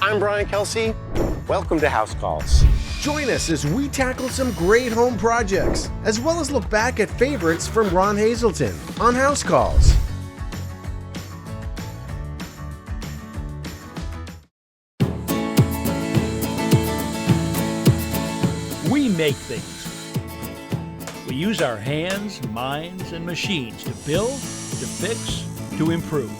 I'm Brian Kelsey. Welcome to House Calls. Join us as we tackle some great home projects, as well as look back at favorites from Ron Hazelton on House Calls. We make things. We use our hands, minds, and machines to build, to fix, to improve.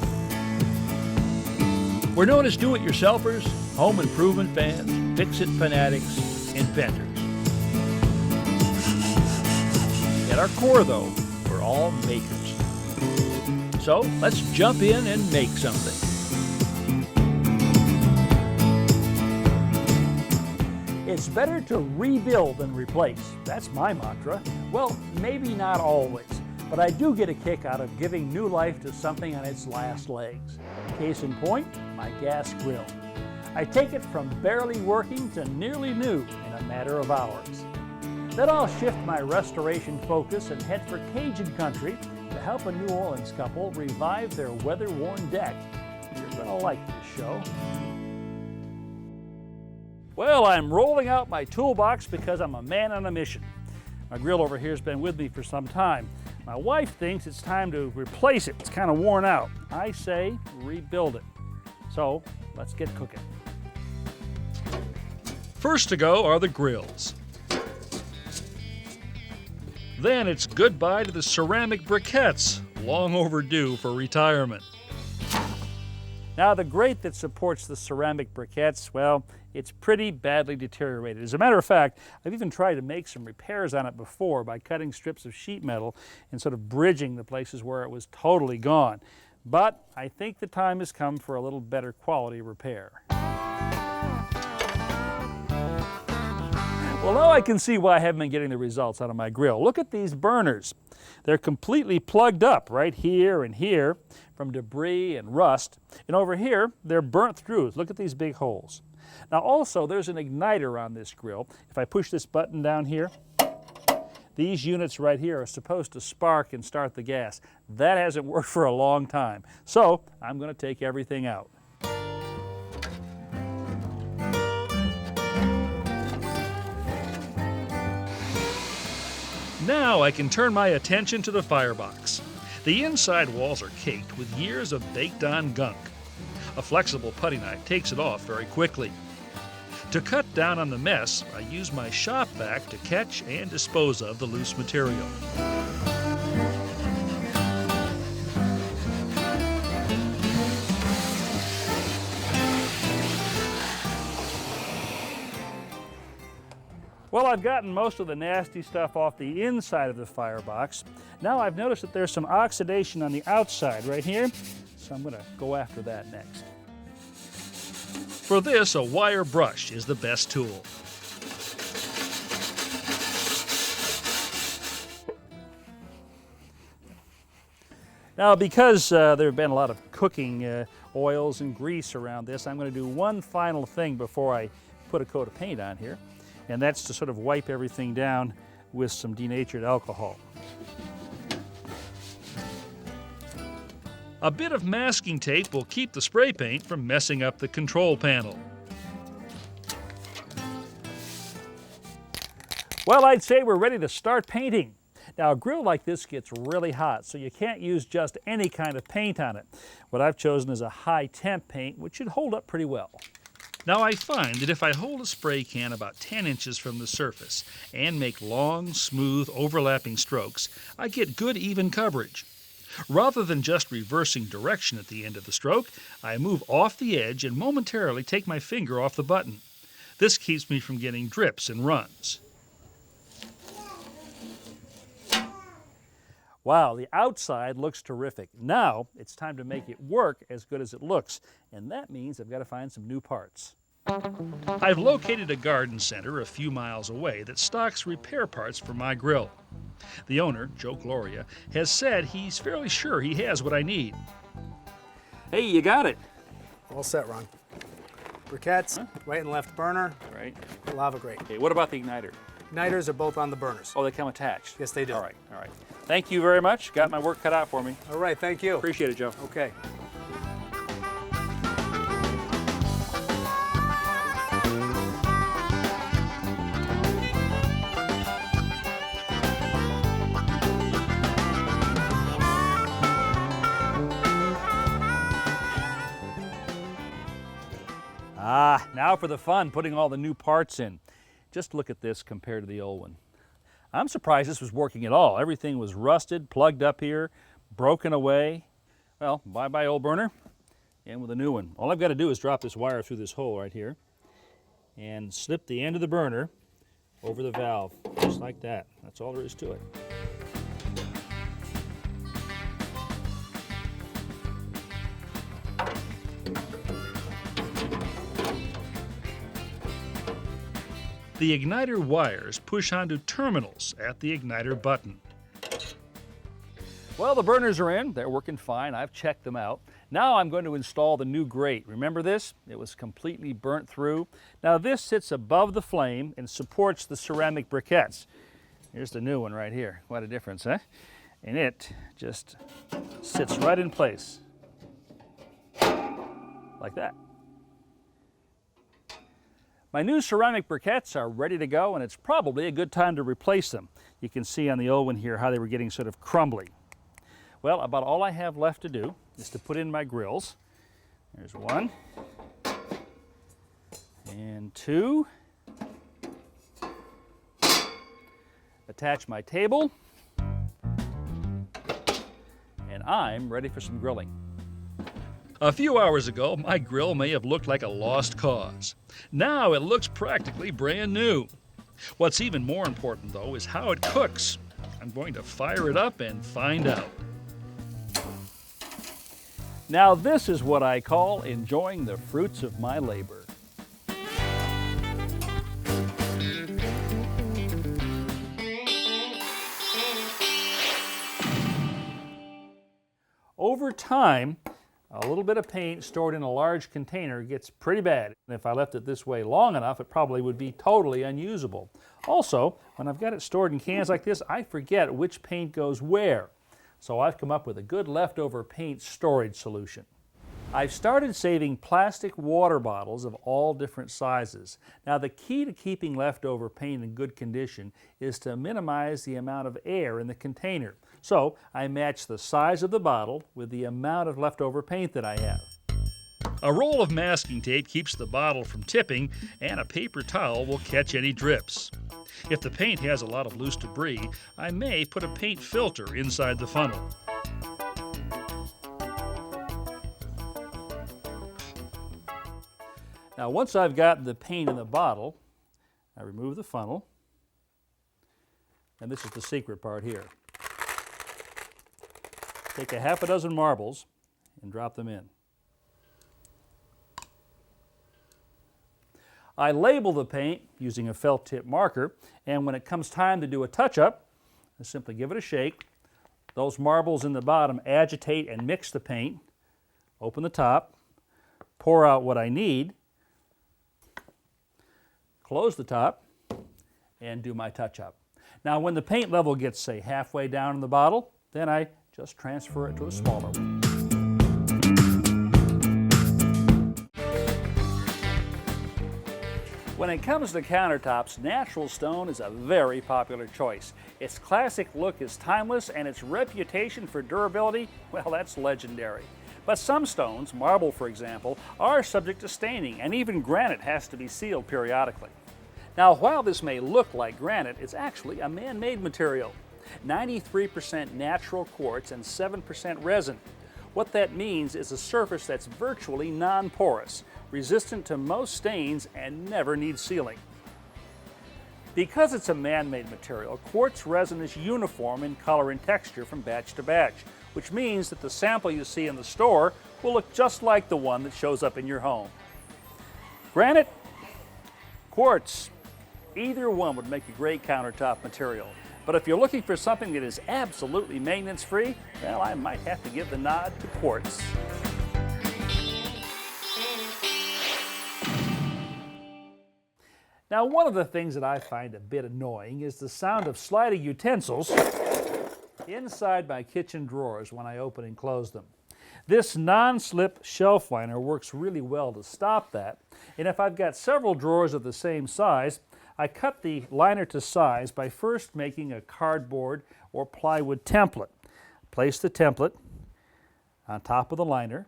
We're known as do-it-yourselfers, home improvement fans, fix-it fanatics, inventors. At our core, though, we're all makers. So let's jump in and make something. It's better to rebuild than replace. That's my mantra. Well, maybe not always, but I do get a kick out of giving new life to something on its last legs. Case in point, my gas grill. I take it from barely working to nearly new in a matter of hours. Then I'll shift my restoration focus and head for Cajun country to help a New Orleans couple revive their weather-worn deck. You're gonna like this show. Well, I'm rolling out my toolbox because I'm a man on a mission. My grill over here has been with me for some time. My wife thinks it's time to replace it. It's kind of worn out. I say rebuild it. So let's get cooking. First to go are the grills. Then it's goodbye to the ceramic briquettes, long overdue for retirement. Now, the grate that supports the ceramic briquettes, well, it's pretty badly deteriorated. As a matter of fact, I've even tried to make some repairs on it before by cutting strips of sheet metal and sort of bridging the places where it was totally gone. But I think the time has come for a little better quality repair. Well, now I can see why I haven't been getting the results out of my grill. Look at these burners. They're completely plugged up right here and here from debris and rust. And over here, they're burnt through. Look at these big holes. Now also, there's an igniter on this grill. If I push this button down here, these units right here are supposed to spark and start the gas. That hasn't worked for a long time. So I'm going to take everything out. Now I can turn my attention to the firebox. The inside walls are caked with years of baked-on gunk. A flexible putty knife takes it off very quickly. To cut down on the mess, I use my shop vac to catch and dispose of the loose material. Well, I've gotten most of the nasty stuff off the inside of the firebox. Now I've noticed that there's some oxidation on the outside right here, so I'm going to go after that next. For this, a wire brush is the best tool. Now, because there have been a lot of cooking oils and grease around this, I'm going to do one final thing before I put a coat of paint on here, and that's to sort of wipe everything down with some denatured alcohol. A bit of masking tape will keep the spray paint from messing up the control panel. Well, I'd say we're ready to start painting. Now, a grill like this gets really hot, so you can't use just any kind of paint on it. What I've chosen is a high temp paint, which should hold up pretty well. Now I find that if I hold a spray can about 10 inches from the surface and make long, smooth, overlapping strokes, I get good even coverage. Rather than just reversing direction at the end of the stroke, I move off the edge and momentarily take my finger off the button. This keeps me from getting drips and runs. Wow, the outside looks terrific. Now it's time to make it work as good as it looks, and that means I've got to find some new parts. I've located a garden center a few miles away that stocks repair parts for my grill. The owner, Joe Gloria, has said he's fairly sure he has what I need. Hey, you got it. All set, Ron. Briquettes, right and left burner, Right. lava grate. Okay, what about the igniter? Igniters are both on the burners. Oh, they come attached? Yes, they do. All right. Thank you very much. Got my work cut out for me. All right, thank you. Appreciate it, Joe. Okay. Ah, now for the fun, putting all the new parts in. Just look at this compared to the old one. I'm surprised this was working at all. Everything was rusted, plugged up here, broken away. Well, bye-bye old burner, in with a new one. All I've got to do is drop this wire through this hole right here and slip the end of the burner over the valve, just like that. That's all there is to it. The igniter wires push onto terminals at the igniter button. Well, the burners are in. They're working fine. I've checked them out. Now I'm going to install the new grate. Remember this? It was completely burnt through. Now this sits above the flame and supports the ceramic briquettes. Here's the new one right here. What a difference, huh? And it just sits right in place, like that. My new ceramic briquettes are ready to go, and it's probably a good time to replace them. You can see on the old one here how they were getting sort of crumbly. Well, about all I have left to do is to put in my grills. There's one, and two. Attach my table, and I'm ready for some grilling. A few hours ago, my grill may have looked like a lost cause. Now it looks practically brand new. What's even more important, though, is how it cooks. I'm going to fire it up and find out. Now this is what I call enjoying the fruits of my labor. Over time, a little bit of paint stored in a large container gets pretty bad. And if I left it this way long enough, it probably would be totally unusable. Also, when I've got it stored in cans like this, I forget which paint goes where. So I've come up with a good leftover paint storage solution. I've started saving plastic water bottles of all different sizes. Now the key to keeping leftover paint in good condition is to minimize the amount of air in the container. So I match the size of the bottle with the amount of leftover paint that I have. A roll of masking tape keeps the bottle from tipping, and a paper towel will catch any drips. If the paint has a lot of loose debris, I may put a paint filter inside the funnel. Now once I've got the paint in the bottle, I remove the funnel, and this is the secret part here. Take a half a dozen marbles and drop them in. I label the paint using a felt tip marker, and when it comes time to do a touch-up, I simply give it a shake. Those marbles in the bottom agitate and mix the paint. Open the top, pour out what I need, close the top, and do my touch-up. Now when the paint level gets, say, halfway down in the bottle, then I just transfer it to a smaller one. When it comes to countertops, natural stone is a very popular choice. Its classic look is timeless, and its reputation for durability, well, that's legendary. But some stones, marble for example, are subject to staining, and even granite has to be sealed periodically. Now, while this may look like granite, it's actually a man-made material. 93% natural quartz and 7% resin. What that means is a surface that's virtually non-porous, resistant to most stains, and never needs sealing. Because it's a man-made material, quartz resin is uniform in color and texture from batch to batch, which means that the sample you see in the store will look just like the one that shows up in your home. Granite, quartz, either one would make a great countertop material. But if you're looking for something that is absolutely maintenance-free, well, I might have to give the nod to quartz. Now, one of the things that I find a bit annoying is the sound of sliding utensils inside my kitchen drawers when I open and close them. This non-slip shelf liner works really well to stop that, and if I've got several drawers of the same size, I cut the liner to size by first making a cardboard or plywood template. Place the template on top of the liner.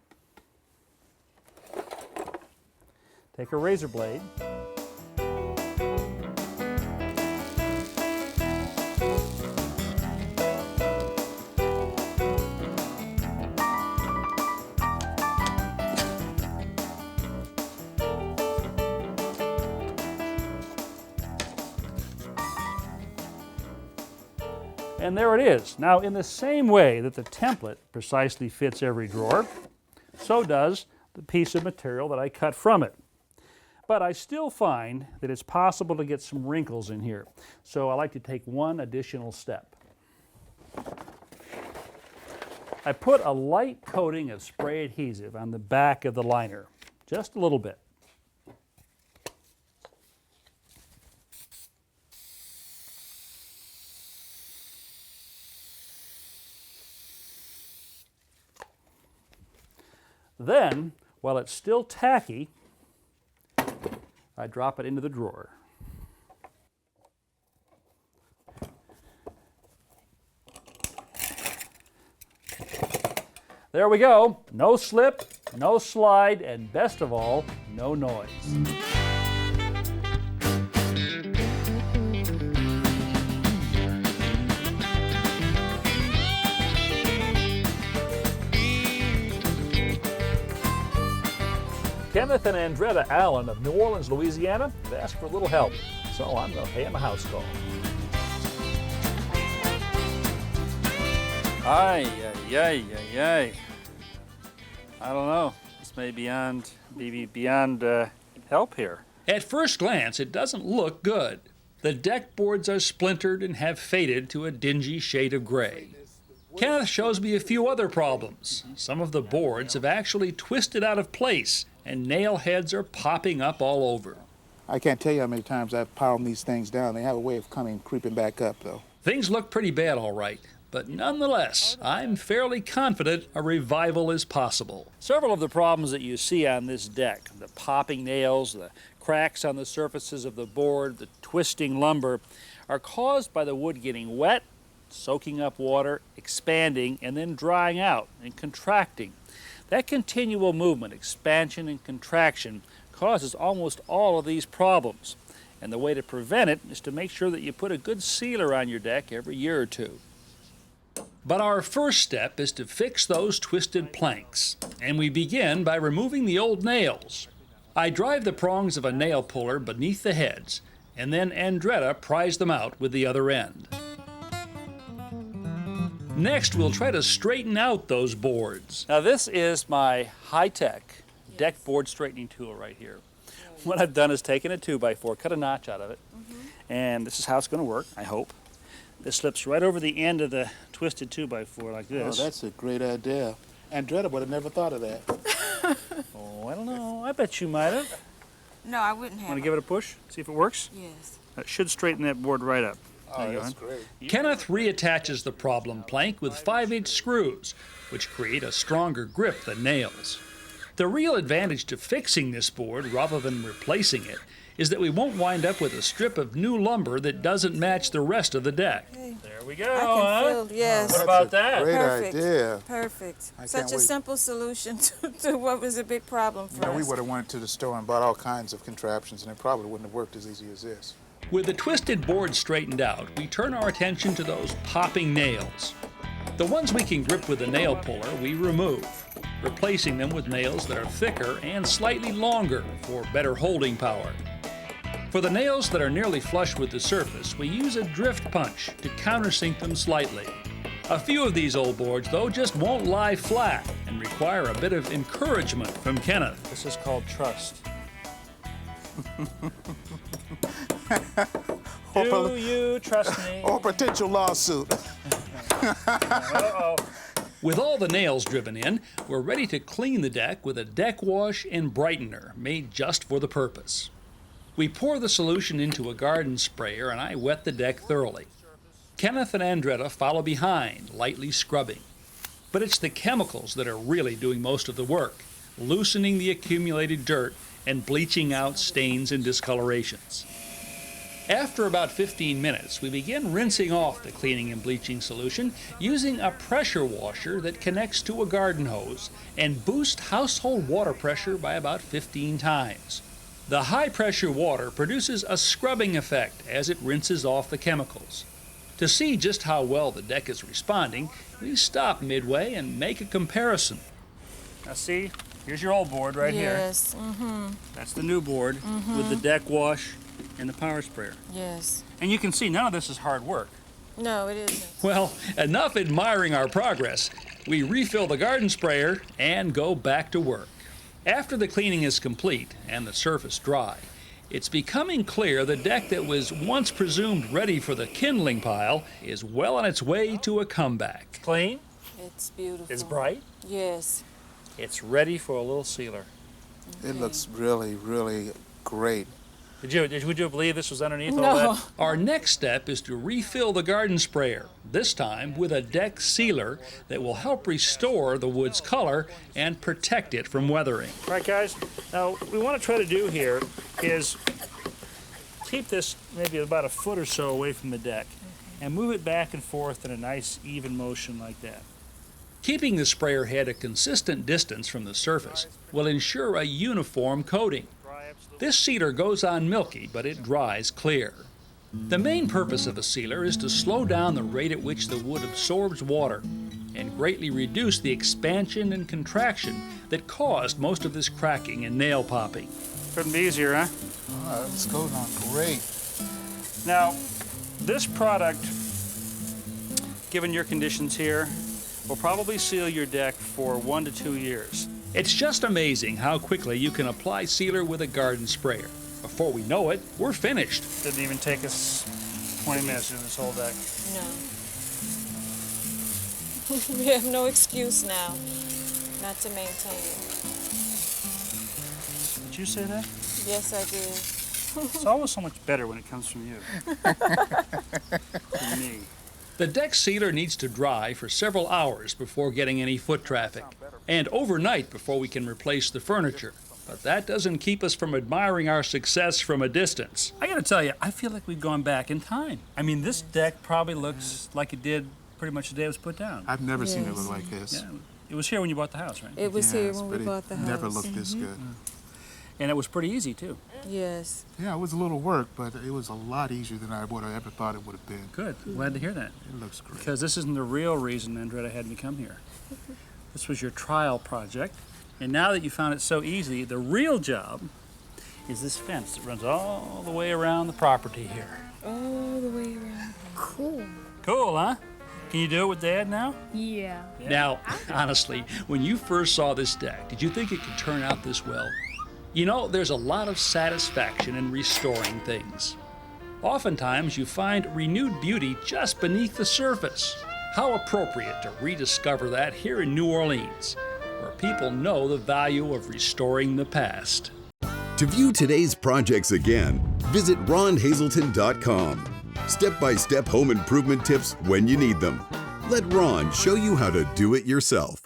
Take a razor blade. And there it is. Now, in the same way that the template precisely fits every drawer, so does the piece of material that I cut from it. But I still find that it's possible to get some wrinkles in here. So I like to take one additional step. I put a light coating of spray adhesive on the back of the liner, just a little bit. Then, while it's still tacky, I drop it into the drawer. There we go. No slip, no slide, and best of all, no noise. Kenneth and Andretta Allen of New Orleans, Louisiana, have asked for a little help, so I'm going to pay them a house call. Ay. I don't know. This may be beyond help here. At first glance, it doesn't look good. The deck boards are splintered and have faded to a dingy shade of gray. Kenneth shows me a few other problems. Some of the boards have actually twisted out of place, and nail heads are popping up all over. I can't tell you how many times I've piled these things down. They have a way of creeping back up, though. Things look pretty bad, all right. But nonetheless, I'm fairly confident a revival is possible. Several of the problems that you see on this deck, the popping nails, the cracks on the surfaces of the board, the twisting lumber, are caused by the wood getting wet, soaking up water, expanding, and then drying out and contracting. That continual movement, expansion and contraction, causes almost all of these problems. And the way to prevent it is to make sure that you put a good sealer on your deck every year or two. But our first step is to fix those twisted planks. And we begin by removing the old nails. I drive the prongs of a nail puller beneath the heads, and then Andretta pries them out with the other end. Next, we'll try to straighten out those boards. Now, this is my high-tech deck board straightening tool right here. What I've done is taken a 2x4, cut a notch out of it, and this is how it's going to work, I hope. This slips right over the end of the twisted 2x4 like this. Oh, that's a great idea. Andretta would have never thought of that. Oh, I don't know. I bet you might have. No, I wouldn't have. Want to give it a push? See if it works? Yes. That should straighten that board right up. Oh, that's great. Kenneth reattaches the problem plank with 5/8 screws, which create a stronger grip than nails. The real advantage to fixing this board rather than replacing it is that we won't wind up with a strip of new lumber that doesn't match the rest of the deck. Okay. There we go, I can feel, yes. What about that? Great Perfect. idea. Perfect. I Such can't a wait. simple solution to what was a big problem for us. We would have went to the store and bought all kinds of contraptions, and it probably wouldn't have worked as easy as this. With the twisted board straightened out, we turn our attention to those popping nails. The ones we can grip with the nail puller, we remove, replacing them with nails that are thicker and slightly longer for better holding power. For the nails that are nearly flush with the surface, we use a drift punch to countersink them slightly. A few of these old boards, though, just won't lie flat and require a bit of encouragement from Kenneth. This is called trust. Do you trust me? Or potential lawsuit. Uh-oh. With all the nails driven in, we're ready to clean the deck with a deck wash and brightener made just for the purpose. We pour the solution into a garden sprayer and I wet the deck thoroughly. Kenneth and Andretta follow behind, lightly scrubbing. But it's the chemicals that are really doing most of the work, loosening the accumulated dirt and bleaching out stains and discolorations. After about 15 minutes, we begin rinsing off the cleaning and bleaching solution using a pressure washer that connects to a garden hose and boosts household water pressure by about 15 times. The high-pressure water produces a scrubbing effect as it rinses off the chemicals. To see just how well the deck is responding, we stop midway and make a comparison. Now see, here's your old board right here. Yes. Mm-hmm. That's the new board with the deck wash and the power sprayer. Yes. And you can see none of this is hard work. No, it isn't. Well, enough admiring our progress. We refill the garden sprayer and go back to work. After the cleaning is complete and the surface dry, it's becoming clear the deck that was once presumed ready for the kindling pile is well on its way to a comeback. Clean, It's beautiful. it's bright, Yes. it's ready for a little sealer. It looks really, really great. Would you believe this was underneath all No. that? Our next step is to refill the garden sprayer, this time with a deck sealer that will help restore the wood's color and protect it from weathering. All right, guys, now what we want to try to do here is keep this maybe about a foot or so away from the deck and move it back and forth in a nice even motion like that. Keeping the sprayer head a consistent distance from the surface will ensure a uniform coating. This sealer goes on milky, but it dries clear. The main purpose of a sealer is to slow down the rate at which the wood absorbs water and greatly reduce the expansion and contraction that caused most of this cracking and nail popping. Couldn't be easier, huh? Oh, it's going on great. Now, this product, given your conditions here, will probably seal your deck for 1 to 2 years. It's just amazing how quickly you can apply sealer with a garden sprayer. Before we know it, we're finished. Didn't even take us 20 minutes to do this whole deck. No. We have no excuse now not to maintain it. Did you say that? Yes, I did. It's always so much better when it comes from you. From me. The deck sealer needs to dry for several hours before getting any foot traffic, and overnight before we can replace the furniture. But that doesn't keep us from admiring our success from a distance. I gotta tell you, I feel like we've gone back in time. I mean, this deck probably looks like it did pretty much the day it was put down. I've never seen it Yes. look like this. Yeah, it was here when you bought the house, right? It was here Yes, when we but bought the house. never looked this good. And it was pretty easy, too. Yes. Yeah, it was a little work, but it was a lot easier than I would have ever thought it would have been. Good. Glad to hear that. It looks great. Because this isn't the real reason Andretta had me come here. This was your trial project. And now that you found it so easy, the real job is this fence that runs all the way around the property here. All the way around. Cool. Cool, huh? Can you do it with Dad now? Yeah. Now, honestly, when you first saw this deck, did you think it could turn out this well? You know, there's a lot of satisfaction in restoring things. Oftentimes, you find renewed beauty just beneath the surface. How appropriate to rediscover that here in New Orleans, where people know the value of restoring the past. To view today's projects again, visit ronhazelton.com. Step-by-step home improvement tips when you need them. Let Ron show you how to do it yourself.